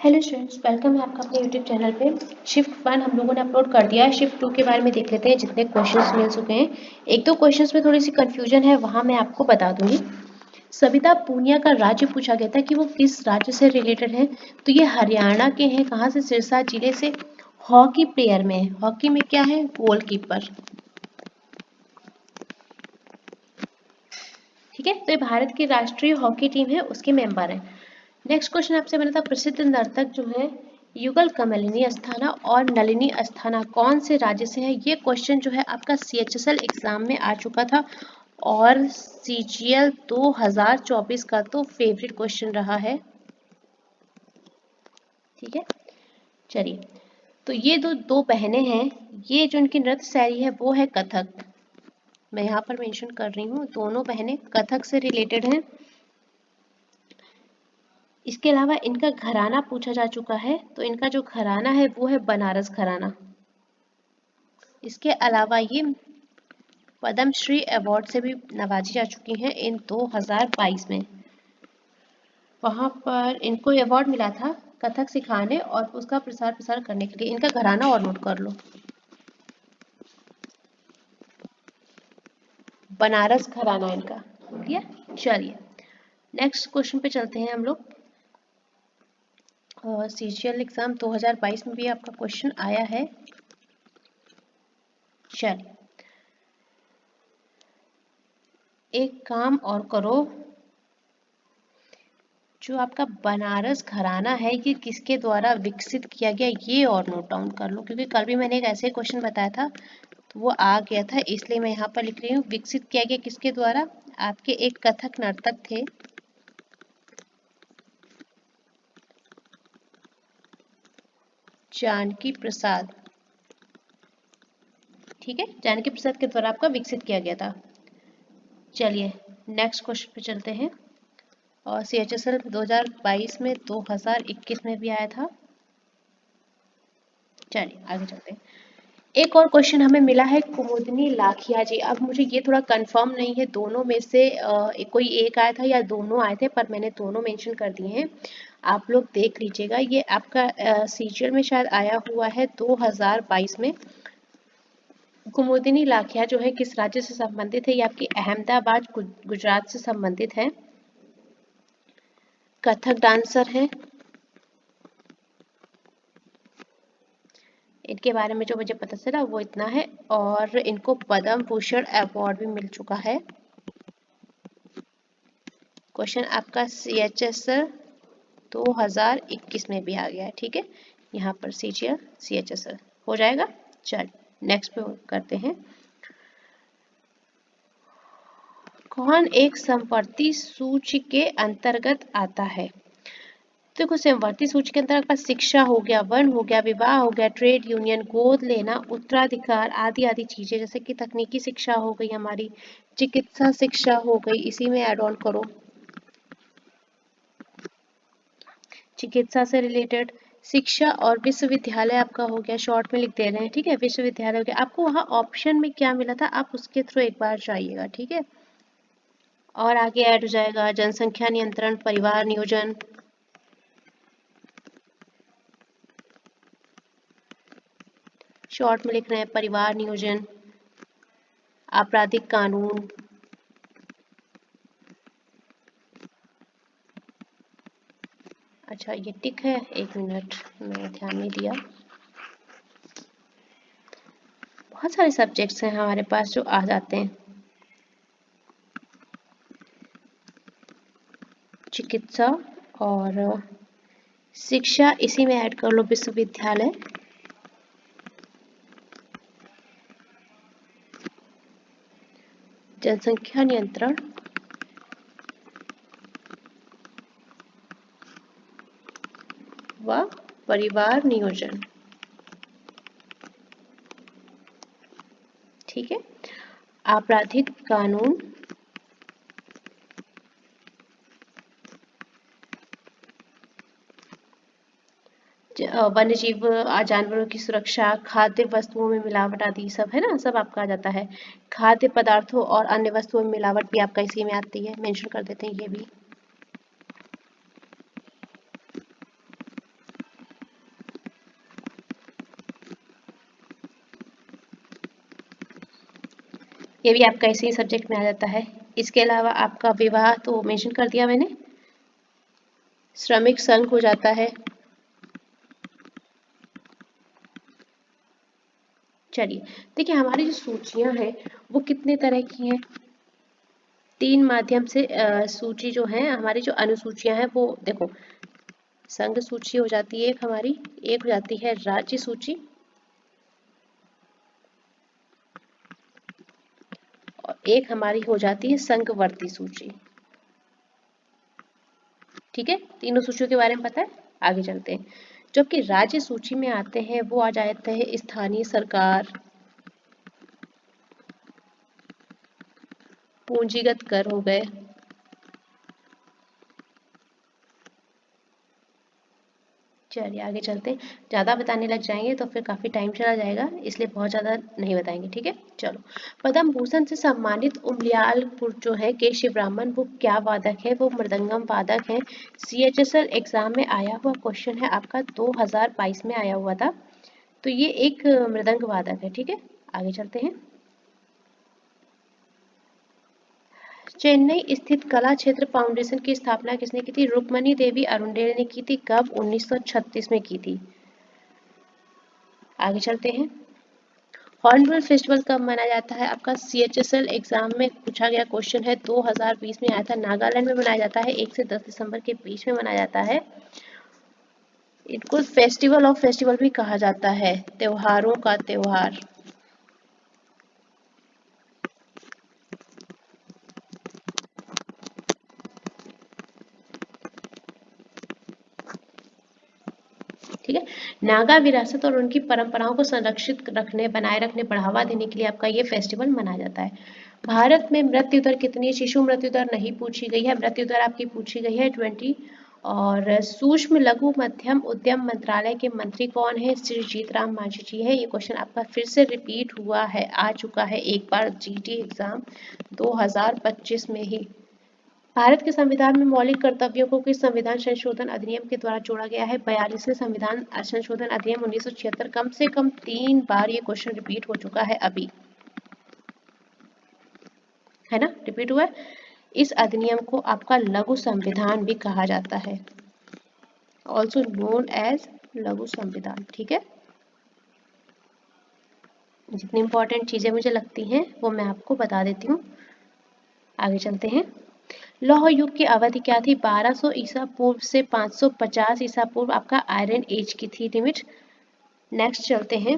Hello students, welcome है आपका अपने यूट्यूब चैनल पे। शिफ्ट 1 हम लोगों ने अपलोड कर दिया है। शिफ्ट 2 के बारे में देख लेते हैं जितने क्वेश्चंस मिल चुके हैं। एक दो क्वेश्चंस में थोड़ी सी कंफ्यूजन है, वहाँ मैं आपको बता दूंगी। सविता पूनिया का राज्य पूछा गया था कि वो किस राज्य से रिलेटेड है, तो ये हरियाणा के हैं। कहाँ से? सिरसा जिले से। हॉकी प्लेयर में है। हॉकी में क्या है? गोलकीपर। ठीक है, तो ये भारत की राष्ट्रीय हॉकी टीम है, उसके मेंबर है। नेक्स्ट क्वेश्चन आपसे बना था, प्रसिद्ध नर्तक जो है युगल कमलिनी अस्थाना और नलिनी अस्थाना कौन से राज्य से है? ये क्वेश्चन जो है आपका CHSL एग्जाम में आ चुका था और CGL 2024 का तो फेवरेट क्वेश्चन रहा है। ठीक है, चलिए, तो ये दो बहनें हैं। ये जो इनकी नृत्य शैली है वो है कथक। मैं यहाँ पर मेंशन कर रही हूँ, दोनों बहनें कथक से रिलेटेड हैं। इसके अलावा इनका घराना पूछा जा चुका है, तो इनका जो घराना है वो है बनारस घराना। इसके अलावा ये पद्मश्री अवार्ड से भी नवाजी जा चुकी हैं इन 2022 में। वहाँ पर इनको अवार्ड मिला था कथक सिखाने और उसका प्रसार करने के लिए। इनका घराना और नोट कर लो, बनारस घराना इनका। ठीक है, चलिए नेक्स्ट क्वेश्चन पे चलते हैं हम लोग। CGL एग्जाम 2022 में भी आपका क्वेश्चन आया है। चलिए, एक काम और करो, जो आपका बनारस घराना है ये किसके द्वारा विकसित किया गया, ये और नोट डाउन कर लो, क्योंकि कल भी मैंने एक ऐसे क्वेश्चन बताया था तो वो आ गया था, इसलिए मैं यहाँ पर लिख रही हूँ विकसित किया गया किसके द्वारा। आपके एक कथक नर्तक थे, जानकी प्रसाद। ठीक है, जानकी प्रसाद के द्वारा आपका विकसित किया गया था। चलिए नेक्स्ट क्वेश्चन पे चलते हैं। और CHSL 2022 में 2021 में भी आया था। चलिए आगे चलते हैं। एक और क्वेश्चन हमें मिला है कुमुदनी लाखिया जी। अब मुझे ये थोड़ा कंफर्म नहीं है दोनों में से कोई एक आया था या दोनों आए थे, पर मैंने दोनों मेंशन कर दिए हैं, आप लोग देख लीजिएगा। ये आपका CGL में शायद आया हुआ है 2022 में। कुमुदिनी लाखिया जो है किस राज्य से संबंधित है? ये आपकी अहमदाबाद गुजरात से संबंधित है। कथक डांसर है। इनके बारे में जो मुझे पता चला वो इतना है, और इनको पद्म भूषण अवार्ड भी मिल चुका है। क्वेश्चन आपका CHSL 2021 में भी आ गया है। ठीक है, यहाँ पर CGL CHSL हो जाएगा। चल नेक्स्ट पे करते हैं। कौन एक संपत्ति सूची के अंतर्गत आता है? देखो, संपत्ति सूची के अंतर्गत शिक्षा हो गया, वन हो गया, विवाह हो गया, ट्रेड यूनियन, गोद लेना, उत्तराधिकार आदि आदि चीजें, जैसे कि तकनीकी शिक्षा हो गई, हमारी चिकित्सा शिक्षा हो गई, इसी में ऐड ऑन करो चिकित्सा से रिलेटेड शिक्षा। और विश्वविद्यालय आपका हो गया, शॉर्ट में लिख दे रहे हैं। ठीक है, विश्वविद्यालय हो गया। आपको वहाँ ऑप्शन में क्या मिला था, आप उसके थ्रू एक बार जाइएगा। ठीक है, और आगे ऐड हो जाएगा जनसंख्या नियंत्रण, परिवार नियोजन, शॉर्ट में लिख रहे हैं परिवार नियोजन, आपराधिक कानून, अच्छा ये टिक है, एक मिनट मैं ध्यान नहीं दिया। बहुत सारे सब्जेक्ट्स हैं हमारे पास जो आ जाते हैं। चिकित्सा और शिक्षा, इसी में ऐड कर लो विश्वविद्यालय, जनसंख्या नियंत्रण, व परिवार नियोजन। ठीक है, आपराधिक कानून, वन्य जीव जानवरों की सुरक्षा, खाद्य वस्तुओं में मिलावट आदि सब है ना, सब आपका आ जाता है। खाद्य पदार्थों और अन्य वस्तुओं में मिलावट भी आपका इसी में आती है, मेंशन कर देते हैं ये भी। ये भी आपका इसी सब्जेक्ट में आ जाता है। इसके अलावा आपका विवाह तो मेंशन कर दिया मैंने, श्रमिक संघ हो जाता है। चलिए देखिए, हमारी जो सूचियां हैं वो कितने तरह की हैं, 3 माध्यम से सूची जो है हमारी, जो अनुसूचियां हैं वो देखो, संघ सूची हो जाती है एक हमारी, एक हो जाती है राज्य सूची, और एक हमारी हो जाती है संघवर्ती सूची। ठीक है, तीनों सूचियों के बारे में पता है। आगे चलते हैं। जबकि राज्य सूची में आते हैं वो आ जाते हैं स्थानीय सरकार, पूंजीगत कर हो गए, चलिए आगे चलते हैं। ज़्यादा बताने लग जाएंगे तो फिर काफ़ी टाइम चला जाएगा, इसलिए बहुत ज़्यादा नहीं बताएंगे। ठीक है, चलो। पद्म भूषण से सम्मानित उमलियालपुर जो है के शिवरामन, वो क्या वादक है, वो मृदंगम वादक है। CHSL एग्जाम में आया हुआ क्वेश्चन है आपका, 2022 में आया हुआ था, तो ये एक मृदंग वादक है। ठीक है, आगे चलते हैं। चेन्नई स्थित कला क्षेत्र फाउंडेशन की स्थापना किसने की थी, रुक्मणी देवी अरुंडेल ने की थी। कब, 1936 में की थी। आगे चलते हैं। हॉर्नबिल फेस्टिवल कब मनाया जाता है आपका, CHSL एग्जाम में पूछा गया क्वेश्चन है, 2020 में आया था। नागालैंड में मनाया जाता है, 1 से 10 दिसंबर के बीच में मनाया जाता है। इनको फेस्टिवल ऑफ फेस्टिवल भी कहा जाता है, त्योहारों का त्योहार। ठीक है, नागा विरासत और उनकी परंपराओं को संरक्षित रखने, बनाए रखने, बढ़ावा देने के लिए आपका ये फेस्टिवल मनाया जाता है। भारत में मृत्यु दर कितनी है, शिशु मृत्यु दर नहीं पूछी गई है, मृत्यु दर आपकी पूछी गई है 20। और सूक्ष्म लघु मध्यम उद्यम मंत्रालय के मंत्री कौन है, श्री जीतराम मांझी जी है। ये क्वेश्चन आपका फिर से रिपीट हुआ है, आ चुका है एक बार GT एग्जाम 2025 में ही। भारत के संविधान में मौलिक कर्तव्यों को किस संविधान संशोधन अधिनियम के द्वारा जोड़ा गया है, 42वें संविधान संशोधन अधिनियम 1976। कम से कम 3 बार ये क्वेश्चन रिपीट हो चुका है अभी, है ना, रिपीट हुआ है। इस अधिनियम को आपका लघु संविधान भी कहा जाता है, ऑल्सो नोन एज लघु संविधान। ठीक है, जितनी इंपॉर्टेंट चीजें मुझे लगती हैं वो मैं आपको बता देती हूँ। आगे चलते हैं। लौह युग की अवधि क्या थी, 1200 ईसा पूर्व से 550 ईसा पूर्व आपका आयरन एज की थी लिमिट। नेक्स्ट चलते हैं।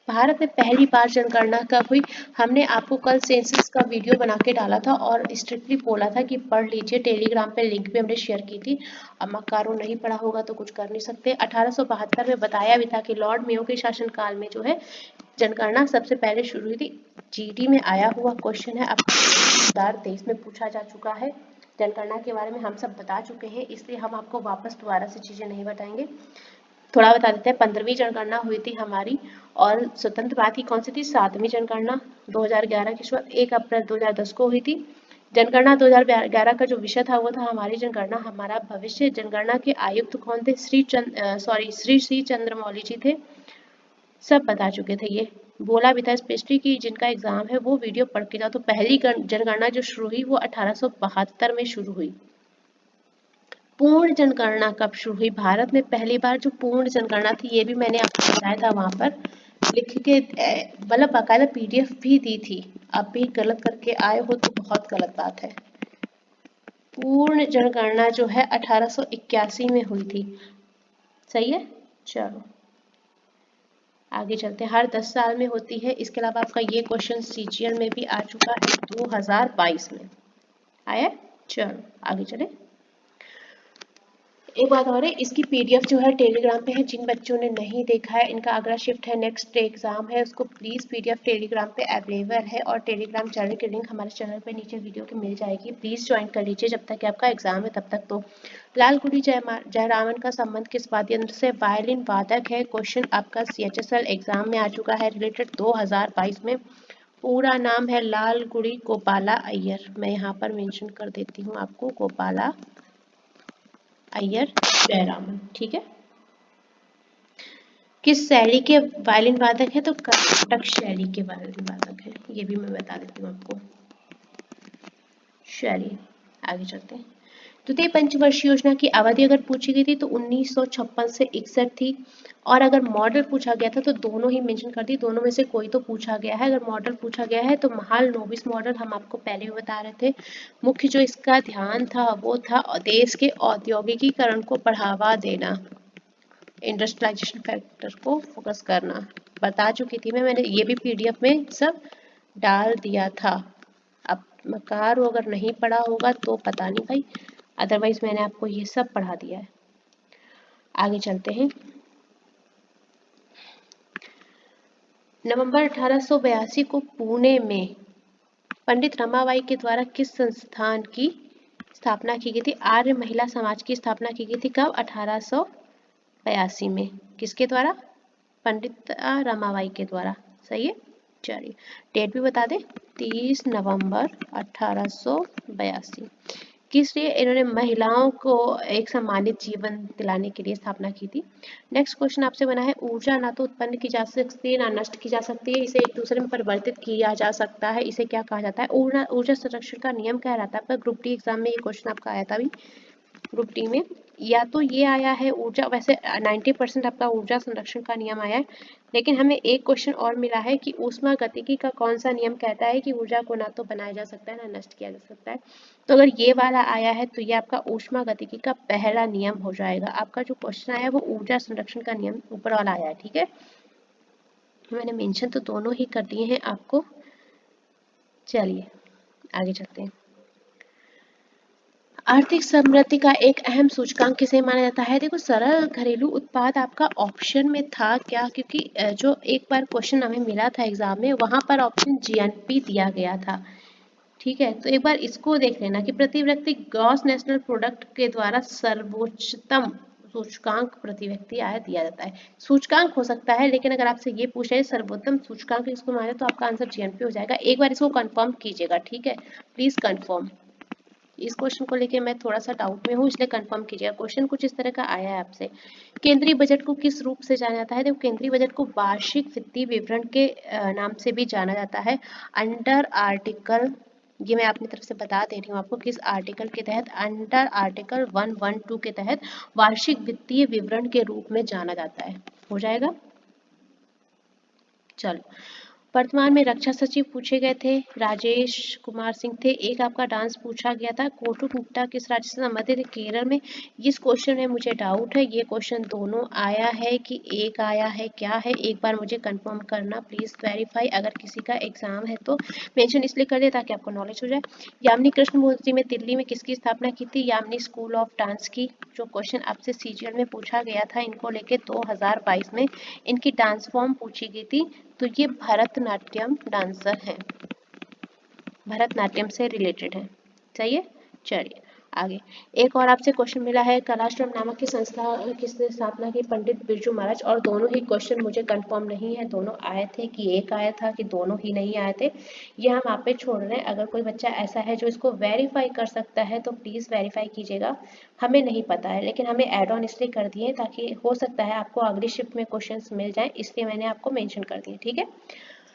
भारत में पहली बार जनगणना कब हुई, हमने आपको कल सेंसस का वीडियो बना के डाला था और स्ट्रिक्टली बोला था कि पढ़ लीजिए, टेलीग्राम पे लिंक भी हमने शेयर की थी। अब मकारों नहीं पढ़ा होगा तो कुछ कर नहीं सकते। 1872 में बताया भी था कि लॉर्ड मेयो के शासनकाल में जो है जनगणना सबसे पहले शुरू हुई थी। GT में आया हुआ क्वेश्चन है, अब 2023 में पूछा जा चुका है। जनगणना के बारे में हम सब बता चुके हैं, इसलिए हम आपको वापस दोबारा से चीजें नहीं बताएंगे। थोड़ा बता देते हैं। 15वीं जनगणना हुई थी हमारी, और स्वतंत्र भारत की कौन सी थी, 7वीं जनगणना 2011 की शुरुआत 1 अप्रैल 2010 को हुई थी। जनगणना 2011 का जो विषय था वो था हमारी जनगणना हमारा भविष्य। जनगणना के आयुक्त कौन थे, श्री सी चंद्रमौली जी थे। सब बता चुके थे, ये बोला भी था स्पेशली कि जिनका एग्जाम है वो वीडियो पढ़ के जाओ। तो पहली जनगणना जो शुरू हुई वो 1872 में शुरू हुई। पूर्ण जनगणना कब शुरू हुई, भारत में पहली बार जो पूर्ण जनगणना थी, ये भी मैंने आपको बताया था वहां पर लिख के, मतलब बाकायदा PDF भी दी थी। आप भी गलत करके आए हो तो बहुत गलत बात है। पूर्ण जनगणना जो है 1881 में हुई थी। सही है, चलो आगे चलते हैं। हर 10 साल में होती है। इसके अलावा आपका ये क्वेश्चन CGL में भी आ चुका है 2022 में आया। चलो आगे चले। एक बात और है, इसकी PDF जो है टेलीग्राम पे है। जिन बच्चों ने नहीं देखा है, इनका अगला शिफ्ट है, नेक्स्ट एग्जाम है, उसको प्लीज़ PDF टेलीग्राम पे अवेलेबल है, और टेलीग्राम चैनल की लिंक हमारे चैनल पे नीचे वीडियो के मिल जाएगी। प्लीज़ ज्वाइन कर लीजिए जब तक कि आपका एग्जाम है तब तक। तो लालगुडी जयरामन का संबंध किस वाद्य यंत्र से, वायलिन वादक है। क्वेश्चन आपका CHSL एग्जाम में आ चुका है, रिलेटेड 2022 में। पूरा नाम है लालगुडी गोपाला अय्यर, मैं यहाँ पर मेंशन कर देती हूँ आपको, गोपाला अय्यर जयरामन। ठीक है, किस शैली के वायलिन वादक है? तो कर्नाटक शैली के वायलिन वादक है। ये भी मैं बता देती हूँ आपको। शैली। आगे चलते हैं। द्वितीय पंचवर्षीय योजना की अवधि अगर पूछी गई थी तो 1956 से 61 थी, और अगर मॉडल पूछा गया था तो दोनों ही मेंशन कर दी, दोनों में से कोई तो पूछा गया है। अगर मॉडल पूछा गया है तो महाल नोबिस मॉडल हम आपको पहले भी बता रहे थे। मुख्य जो इसका ध्यान था वो था देश के औद्योगिकीकरण को बढ़ावा देना, इंडस्ट्रियलाइजेशन फैक्टर को फोकस करना। बता चुकी थी मैंने ये भी पीडीएफ में सब डाल दिया था। अब मकार अगर नहीं पढ़ा होगा तो पता नहीं भाई, अदरवाइज मैंने आपको ये सब पढ़ा दिया है। आगे चलते हैं। नवंबर 1882 को पुणे में पंडित रमाबाई के द्वारा किस संस्थान की स्थापना की गई थी? आर्य महिला समाज की स्थापना की गई थी। कब? 1882 में। किसके द्वारा? पंडित रमाबाई के द्वारा। सही है। चलिए डेट भी बता दें, 30 नवंबर 1882। किस लिए? इन्होंने महिलाओं को एक सम्मानित जीवन दिलाने के लिए स्थापना की थी। नेक्स्ट क्वेश्चन आपसे बना है, ऊर्जा ना तो उत्पन्न की जा सकती है ना नष्ट की जा सकती है, इसे एक दूसरे में परिवर्तित किया जा सकता है, इसे क्या कहा जाता है? ऊर्जा संरक्षण का नियम क्या रहता है? आपका ग्रुप डी एग्जाम में ये क्वेश्चन आपका आया था अभी ग्रुप डी में। या तो ये आया है ऊर्जा, वैसे 90% आपका ऊर्जा संरक्षण का नियम आया है, लेकिन हमें एक क्वेश्चन और मिला है कि ऊष्मागतिकी का कौन सा नियम कहता है कि ऊर्जा को ना तो बनाया जा सकता है ना नष्ट किया जा सकता है। तो अगर ये वाला आया है तो ये आपका ऊष्मागतिकी का पहला नियम हो जाएगा। आपका जो क्वेश्चन आया है वो ऊर्जा संरक्षण का नियम ऊपर वाला आया है। ठीक है, मैंने मेंशन तो दोनों ही कर दिए हैं आपको। चलिए आगे चलते हैं। आर्थिक समृद्धि का एक अहम सूचकांक किसे माना जाता है? देखो सरल घरेलू उत्पाद आपका ऑप्शन में था क्या, क्योंकि जो एक बार क्वेश्चन हमें मिला था एग्जाम में वहां पर ऑप्शन जीएनपी दिया गया था। ठीक है, तो एक बार इसको देख लेना कि प्रति व्यक्ति ग्रॉस नेशनल प्रोडक्ट के द्वारा सर्वोच्चतम सूचकांक प्रति व्यक्ति आय दिया जाता है। सूचकांक हो सकता है, लेकिन अगर आपसे ये पूछे सर्वोत्तम सूचकांक इसको माने तो आपका आंसर जीएनपी हो जाएगा। एक बार इसको कंफर्म कीजिएगा। ठीक है, प्लीज कंफर्म। इस क्वेश्चन को लेके मैं थोड़ा सा डाउट में हूँ, इसलिए कंफर्म कीजिएगा। क्वेश्चन कुछ इस तरह का आया है आपसे, केंद्रीय बजट को किस रूप से जाना जाता है? तो केंद्रीय बजट को वार्षिक वित्तीय विवरण के नाम से भी जाना जाता है। अंडर आर्टिकल, ये मैं अपनी तरफ से बता दे रही हूँ आपको किस आर्टिकल के तहत, अंडर आर्टिकल 112 के तहत वार्षिक वित्तीय विवरण के रूप में जाना जाता है। हो जाएगा। चलो, वर्तमान में रक्षा सचिव पूछे गए थे, राजेश कुमार सिंह थे। एक आपका डांस पूछा गया था, कोटुंगटा किस राज्य से संबंधित है? केरल में। इस क्वेश्चन में मुझे डाउट है, ये क्वेश्चन दोनों आया है कि एक आया है, क्या है? एक बार मुझे कंफर्म करना प्लीज, वेरीफाई। अगर किसी का एग्जाम है तो मेंशन इसलिए कर दे ताकि आपको नॉलेज हो जाए। यामिनी कृष्णमूर्ति में दिल्ली में किसकी स्थापना की थी? यामिनी स्कूल ऑफ डांस की। जो क्वेश्चन आपसे सीजीएल में पूछा गया था इनको लेके 2022 में, इनकी डांस फॉर्म पूछी गई थी, तो ये भरतनाट्यम डांसर हैं, भरतनाट्यम से रिलेटेड है। सही है। चलिए आगे, एक और आपसे क्वेश्चन मिला है, कलाश्रम नामक की संस्था किसने स्थापना की? पंडित बिरजू महाराज। और दोनों ही क्वेश्चन मुझे कंफर्म नहीं है, दोनों आए थे कि एक आया था कि दोनों ही नहीं आए थे, ये हम आप पे छोड़ रहे हैं। अगर कोई बच्चा ऐसा है जो इसको वेरीफाई कर सकता है तो प्लीज़ वेरीफाई कीजिएगा। हमें नहीं पता है, लेकिन हमें एड ऑन इसलिए कर दिए ताकि हो सकता है आपको अगली शिफ्ट में क्वेश्चन मिल जाए, इसलिए मैंने आपको मेंशन कर दिए। ठीक है,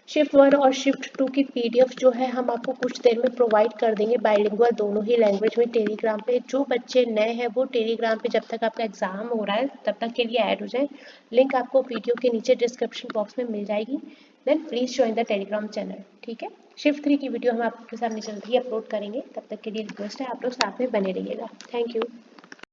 शिफ्ट 1 और शिफ्ट 2 की पीडीएफ जो है हम आपको कुछ देर में प्रोवाइड कर देंगे, बाइलिंगुअल दोनों ही लैंग्वेज में, टेलीग्राम पे। जो बच्चे नए हैं वो टेलीग्राम पे जब तक आपका एग्जाम हो रहा है तब तक के लिए ऐड हो जाए। लिंक आपको वीडियो के नीचे डिस्क्रिप्शन बॉक्स में मिल जाएगी। Then please join the Telegram channel. ठीक है, शिफ्ट 3 की वीडियो हम आपके सामने जल्द ही अपलोड करेंगे, तब तक के लिए रिक्वेस्ट है आप लोग साथ में बने रहिएगा। Thank you.